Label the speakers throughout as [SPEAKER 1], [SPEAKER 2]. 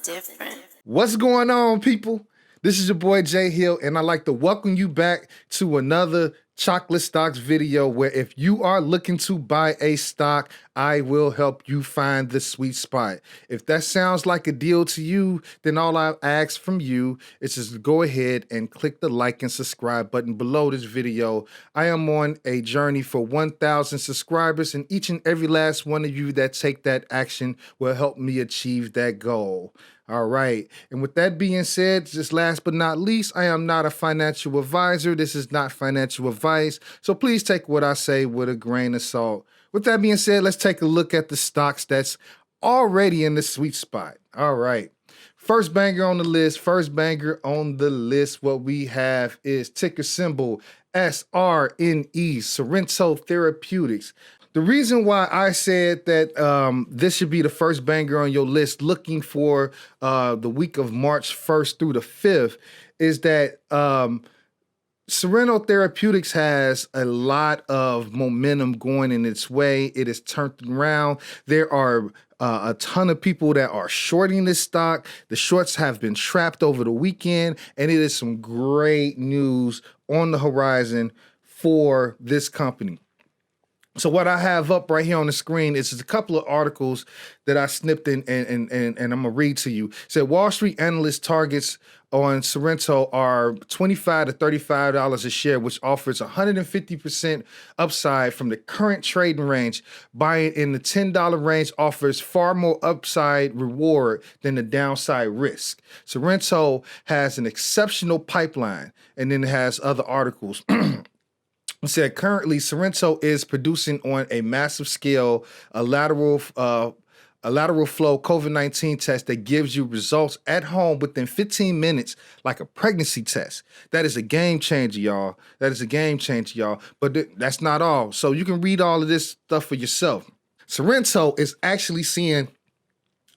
[SPEAKER 1] different.
[SPEAKER 2] What's going on, people? This is your boy Jay Hill, and I'd like to welcome you back to another Chocolate Stocks video where if you are looking to buy a stock, I will help you find the sweet spot. If that sounds like a deal to you, then all I ask from you is just to go ahead and click the like and subscribe button below this video. I am on a journey for 1,000 subscribers, and each and every last one of you that take that action will help me achieve that goal. All right. And with that being said, just last but not least, I am not a financial advisor. This is not financial advice. So please take what I say with a grain of salt. With that being said, let's take a look at the stocks that's already in the sweet spot. All right. First banger on the list. What we have is ticker symbol SRNE, Sorrento Therapeutics. The reason why I said that this should be the first banger on your list looking for the week of March 1st through the 5th is that Sorrento Therapeutics has a lot of momentum going in its way. It is turned around. There are a ton of people that are shorting this stock. The shorts have been trapped over the weekend, and it is some great news on the horizon for this company. So what I have up right here on the screen is just a couple of articles that I snipped in and I'm going to read to you. It said Wall Street analyst targets on Sorrento are $25 to $35 a share, which offers 150% upside from the current trading range. Buying in the $10 range offers far more upside reward than the downside risk. Sorrento has an exceptional pipeline, and then it has other articles. It said currently Sorrento is producing on a massive scale a lateral flow COVID-19 test that gives you results at home within 15 minutes, like a pregnancy test. That is a game changer, y'all. But that's not all. So you can read all of this stuff for yourself. Sorrento is actually seeing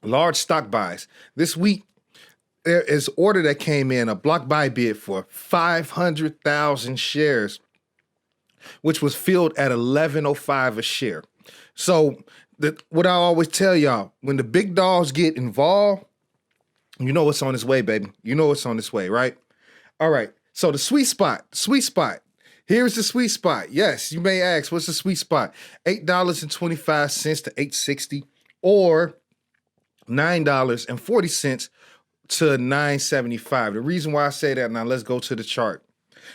[SPEAKER 2] large stock buys. This week, there is an order that came in, a block buy bid for 500,000 shares, which was filled at $11.05 a share. So what I always tell y'all, when the big dogs get involved, you know what's on its way, baby. You know what's on its way, right? All right. So the sweet spot. Here's the sweet spot. Yes, you may ask, what's the sweet spot? $8.25 to $8.60 or $9.40 to $9.75. The reason why I say that, now let's go to the chart.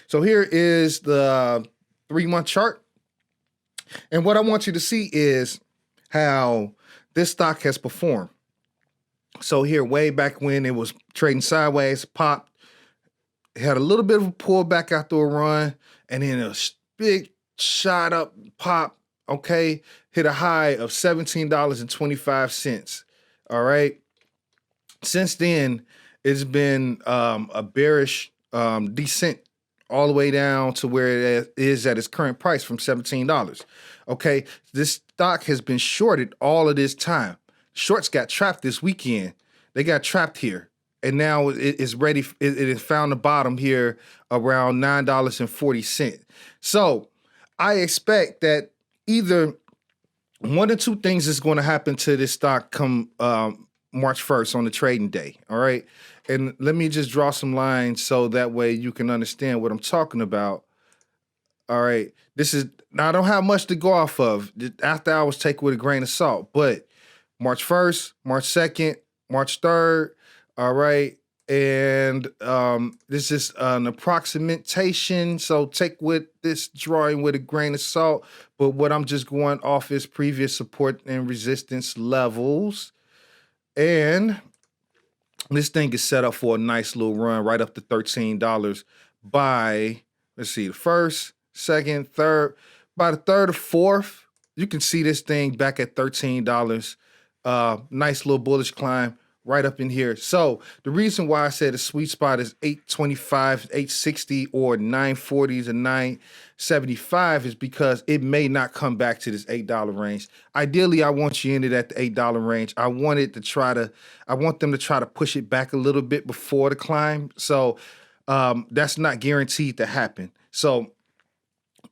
[SPEAKER 2] So here is the 3-month chart. And what I want you to see is how this stock has performed. So here, way back when it was trading sideways, popped, it had a little bit of a pullback after a run, and then a big shot up pop, okay, hit a high of $17.25. All right. Since then, it's been a bearish descent all the way down to where it is at its current price from $17. Okay, this stock has been shorted all of this time. Shorts got trapped this weekend. They got trapped here. And now it is ready. It has found the bottom here around $9.40. So I expect that either one or two things is going to happen to this stock come March 1st on the trading day. All right. And let me just draw some lines so that way you can understand what I'm talking about. All right. Now I don't have much to go off of. After hours, take it with a grain of salt. But March 1st, March 2nd, March 3rd. All right. And this is an approximation. So take with this drawing with a grain of salt. But what I'm just going off is previous support and resistance levels. And this thing is set up for a nice little run right up to $13 by, let's see, the first, second, third. By the third or fourth, you can see this thing back at $13. Nice little bullish climb right up in here. So the reason why I said the sweet spot is $8.25, $8.60, or $9.40 to $9.75 is because it may not come back to this $8 range. Ideally, I want you in it at the $8 range. I want them to try to push it back a little bit before the climb. So that's not guaranteed to happen. So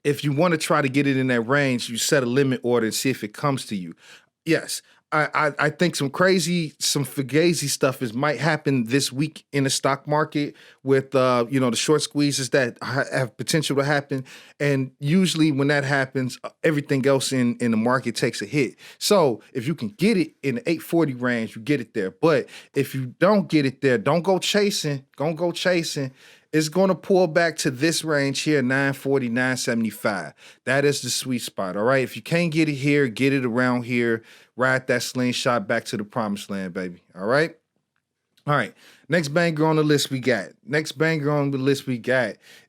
[SPEAKER 2] if you want to try to get it in that range, you set a limit order and see if it comes to you. Yes, I think some fugazi stuff might happen this week in the stock market with the short squeezes that have potential to happen, and usually when that happens, everything else in the market takes a hit. So if you can get it in the 840 range, you get it there. But if you don't get it there, don't go chasing. Don't go chasing. It's going to pull back to this range here, 940, 975. That is the sweet spot, all right? If you can't get it here, get it around here. Ride that slingshot back to the promised land, baby, all right? All right, next banger on the list we got.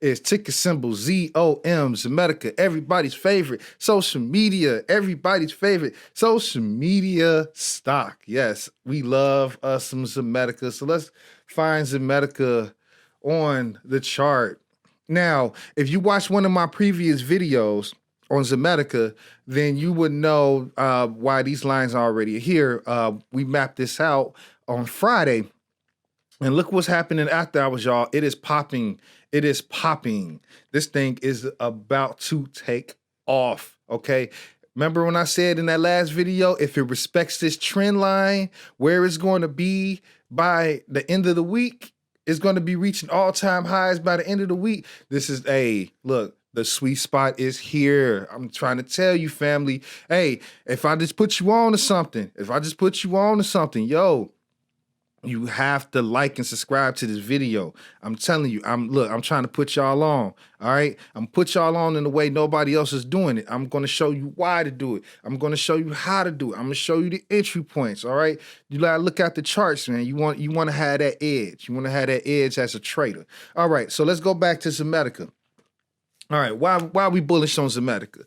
[SPEAKER 2] Is ticker symbol ZOM, Zometica, everybody's favorite social media stock. Yes, we love us some Zometica. So let's find Zometica on the chart. Now, if you watch one of my previous videos on Zometica, then you would know why these lines are already here. We mapped this out on Friday, and look what's happening after hours, y'all. It is popping. This thing is about to take off, okay? Remember when I said in that last video, if it respects this trend line, where it's going to be by the end of the week, it's going to be reaching all-time highs by the end of the week. This is look, the sweet spot is here. I'm trying to tell you, family. Hey, if I just put you on to something, yo, you have to like and subscribe to this video. I'm telling you, I'm trying to put y'all on. All right. I'm put y'all on in the way nobody else is doing it. I'm going to show you why to do it. I'm going to show you how to do it. I'm going to show you the entry points. All right. You gotta look at the charts, man. You want to have that edge. You want to have that edge as a trader. All right. So let's go back to Zometica. All right. Why are we bullish on Zometica?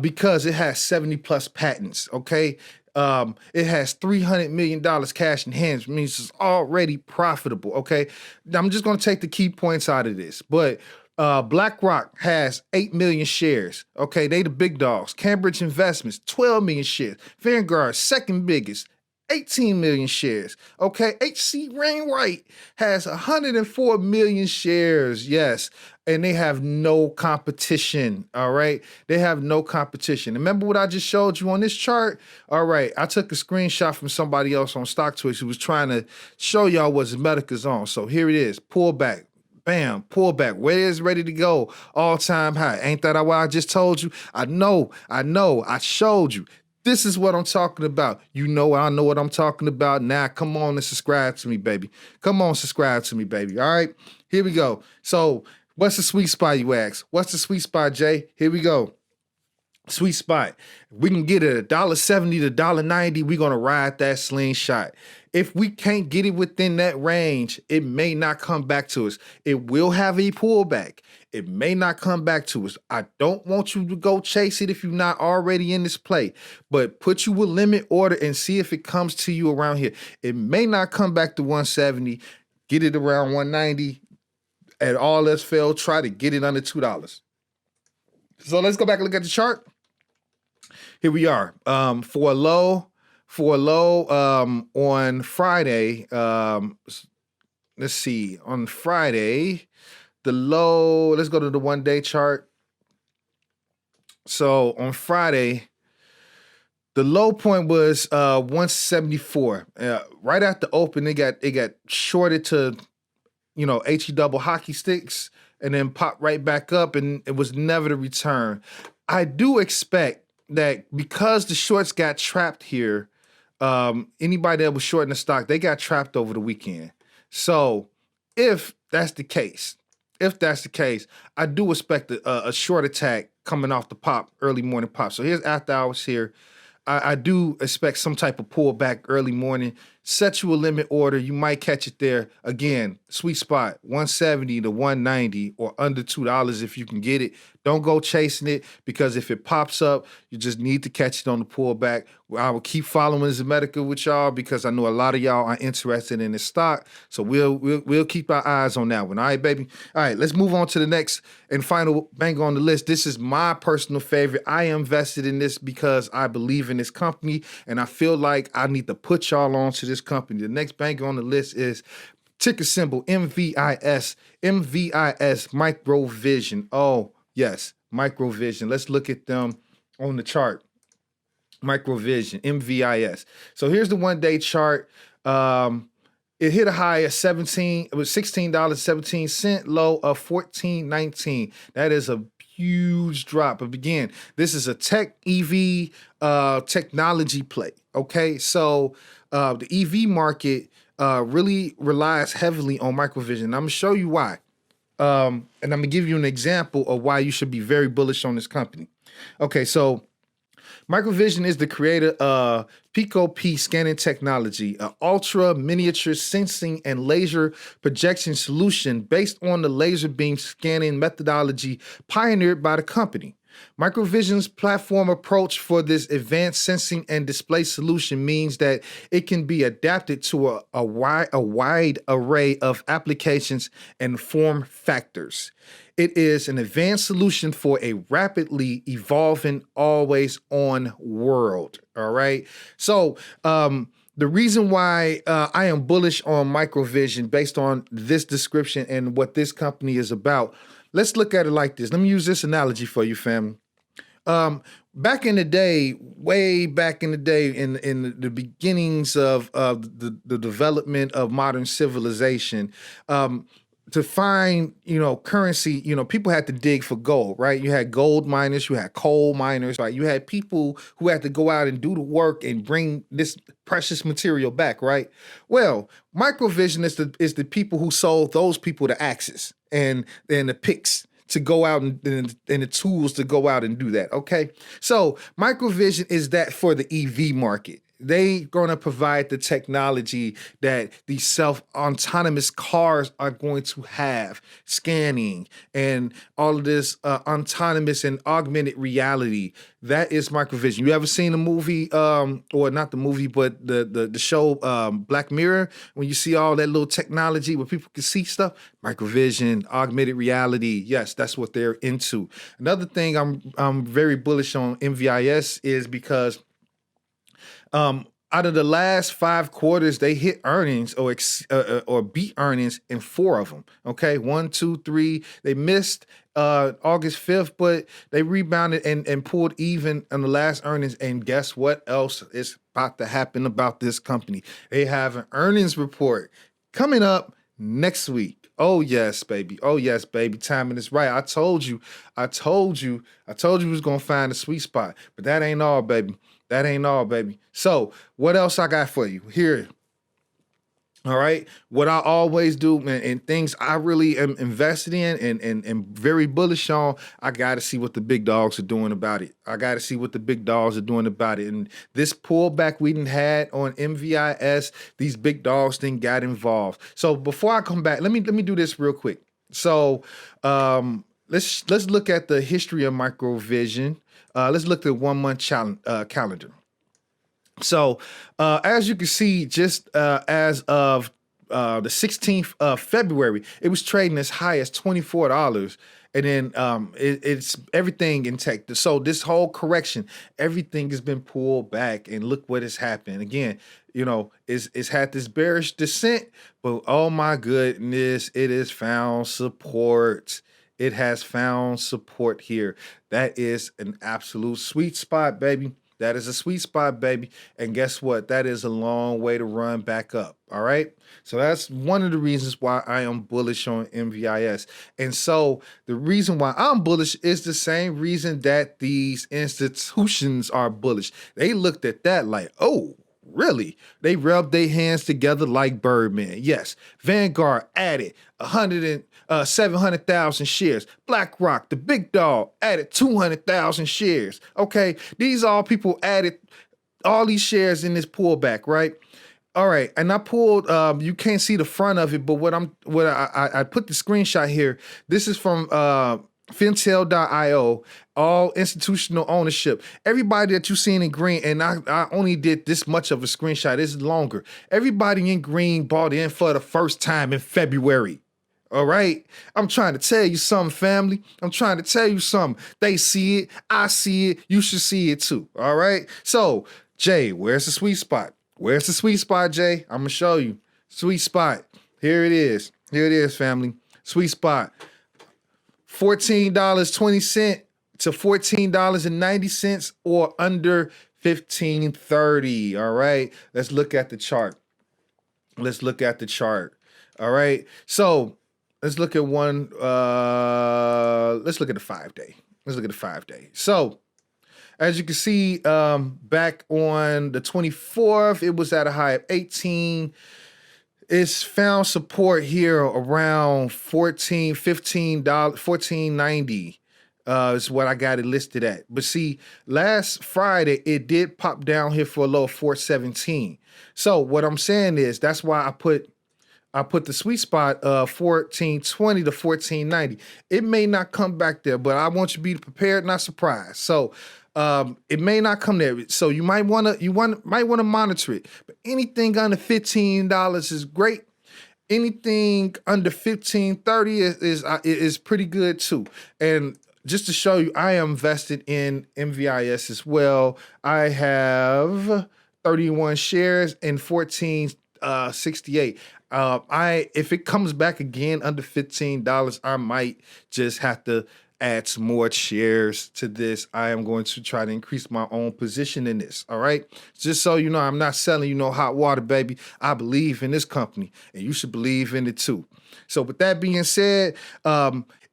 [SPEAKER 2] Because it has 70 plus patents. Okay. It has $300 million cash in hand, which means it's already profitable, okay? I'm just going to take the key points out of this, but BlackRock has 8 million shares, okay? They the big dogs. Cambridge Investments, 12 million shares. Vanguard, second biggest, 18 million shares, okay? H.C. Wainwright has 104 million shares, yes, and they have no competition, all right? They have no competition. Remember what I just showed you on this chart? All right, I took a screenshot from somebody else on StockTwitch who was trying to show y'all what Zomedica's on. So here it is, pull back. Bam, pull back. Where is ready to go? All-time high. Ain't that what I just told you? I know. I showed you. This is what I'm talking about. You know, I know what I'm talking about. Now, come on and subscribe to me, baby. Come on, subscribe to me, baby. All right, here we go. So what's the sweet spot, you ask? What's the sweet spot, Jay? Here we go. Sweet spot. We can get it $1.70 to $1.90. We're going to ride that slingshot. If we can't get it within that range, it may not come back to us. It will have a pullback. It may not come back to us. I don't want you to go chase it if you're not already in this play, but put you a limit order and see if it comes to you around here. It may not come back to 170. Get it around 190. At all else fail, try to get it under $2. So let's go back and look at the chart. Here we are. For a low on Friday. Let's see. On Friday, the low, let's go to the 1 day chart. So on Friday, the low point was 174. Right at the open, it got shorted to, HE double hockey sticks and then popped right back up, and it was never to return. I do expect that because the shorts got trapped here, anybody that was shorting the stock, they got trapped over the weekend. So if that's the case, I do expect a short attack coming off the pop, early morning pop. So here's after hours here. I do expect some type of pullback early morning. Set you a limit order. You might catch it there. Again, sweet spot, 170 to 190 or under $2 if you can get it. Don't go chasing it, because if it pops up, you just need to catch it on the pullback. I will keep following Zometica with y'all because I know a lot of y'all are interested in this stock. So we'll keep our eyes on that one. All right, baby. All right, let's move on to the next and final banger on the list. This is my personal favorite. I am invested in this because I believe in this company, and I feel like I need to put y'all on to this company. The next banger on the list is ticker symbol MVIS Microvision. Oh, yes, Microvision. Let's look at them on the chart. Microvision, MVIS. So here's the 1-day chart. It hit a high of it was $16.17, low of $14.19. That is a huge drop. But again, this is a tech EV technology play. Okay, so the EV market really relies heavily on Microvision. I'm gonna show you why. And I'm gonna give you an example of why you should be very bullish on this company. Okay, so Microvision is the creator of Pico P scanning technology, an ultra miniature sensing and laser projection solution based on the laser beam scanning methodology pioneered by the company. Microvision's platform approach for this advanced sensing and display solution means that it can be adapted to a wide array of applications and form factors. It is an advanced solution for a rapidly evolving, always on world. All right. So, the reason why I am bullish on Microvision based on this description and what this company is about, let's look at it like this. Let me use this analogy for you, family. Back in the day, way back in the day, in the beginnings of the development of modern civilization, to find, currency, people had to dig for gold, right? You had gold miners, you had coal miners, right? You had people who had to go out and do the work and bring this precious material back, right? Well, Microvision is the people who sold those people the axes and the picks to go out and the tools to go out and do that, okay? So Microvision is that for the EV market. They going to provide the technology that these self-autonomous cars are going to have, scanning and all of this autonomous and augmented reality. That is Microvision. You ever seen a movie, or not the movie, but the show Black Mirror, when you see all that little technology where people can see stuff? Microvision, augmented reality. Yes, that's what they're into. Another thing I'm very bullish on MVIS is because out of the last 5 quarters, they hit earnings or beat earnings in 4 of them. Okay, 1, 2, 3. They missed August 5th, but they rebounded and pulled even on the last earnings. And guess what else is about to happen about this company? They have an earnings report coming up next week. Oh yes, baby. Oh yes, baby. Timing is right. I told you we was gonna find a sweet spot, but that ain't all, baby. That ain't all, baby. So what else I got for you here? All right. What I always do, man, and things I really am invested in and very bullish on, I got to see what the big dogs are doing about it. I got to see what the big dogs are doing about it. And this pullback we didn't had on MVIS, these big dogs didn't got involved. So before I come back, let me do this real quick. So let's look at the history of Microvision. Let's look at the 1-month calendar. So as you can see, just as of the 16th of February, it was trading as high as $24. And then it's everything in tech. So this whole correction, everything has been pulled back. And look what has happened. Again, it's had this bearish descent, but oh my goodness, it has found support. It has found support here. That is an absolute sweet spot, baby. That is a sweet spot, baby. And guess what? That is a long way to run back up. All right. So that's one of the reasons why I am bullish on MVIS. And so the reason why I'm bullish is the same reason that these institutions are bullish. They looked at that like, oh, really? They rubbed their hands together like Birdman. Yes. Vanguard added 700,000 shares. BlackRock, the big dog, added 200,000 shares. Okay. These all people added all these shares in this pullback, right? All right. And I pulled, you can't see the front of it, but I put the screenshot here. This is from Fintel.io, all institutional ownership. Everybody that you seen in green, and I only did this much of a screenshot. It's longer. Everybody in green bought in for the first time in February. All right. I'm trying to tell you something, family. I'm trying to tell you something. They see it. I see it. You should see it too. All right. So, Jay, where's the sweet spot? Where's the sweet spot, Jay? I'm going to show you. Sweet spot. Here it is. Here it is, family. Sweet spot. $14.20 to $14.90 or under 1530. All right, let's look at the chart. Let's look at the chart. All right, so let's look at one. Let's look at the 5-day. Let's look at the 5-day. So as you can see, back on the 24th, it was at a high of 18. It's found support here around $14, $15, $14.90 is what I got it listed at. But see, last Friday, it did pop down here for a low of $4.17. So what I'm saying is that's why I put the sweet spot of $14.20 to $14.90. It may not come back there, but I want you to be prepared, not surprised. So it may not come there. So you might want to monitor it. But anything under $15 is great. Anything under $15.30 is pretty good too. And just to show you, I am invested in MVIS as well. I have 31 shares in 14.68. If it comes back again under $15, I might just have to add some more shares to this. I am going to try to increase my own position in this. All right. Just so you know, I'm not selling you no hot water, baby. I believe in this company and you should believe in it too. So with that being said,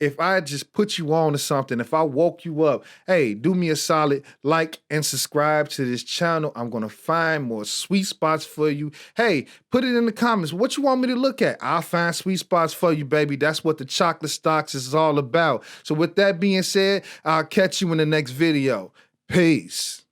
[SPEAKER 2] if I just put you on to something, if I woke you up, hey, do me a solid, like and subscribe to this channel. I'm going to find more sweet spots for you. Hey, put it in the comments. What you want me to look at? I'll find sweet spots for you, baby. That's what the chocolate stocks is all about. So with that being said, I'll catch you in the next video. Peace.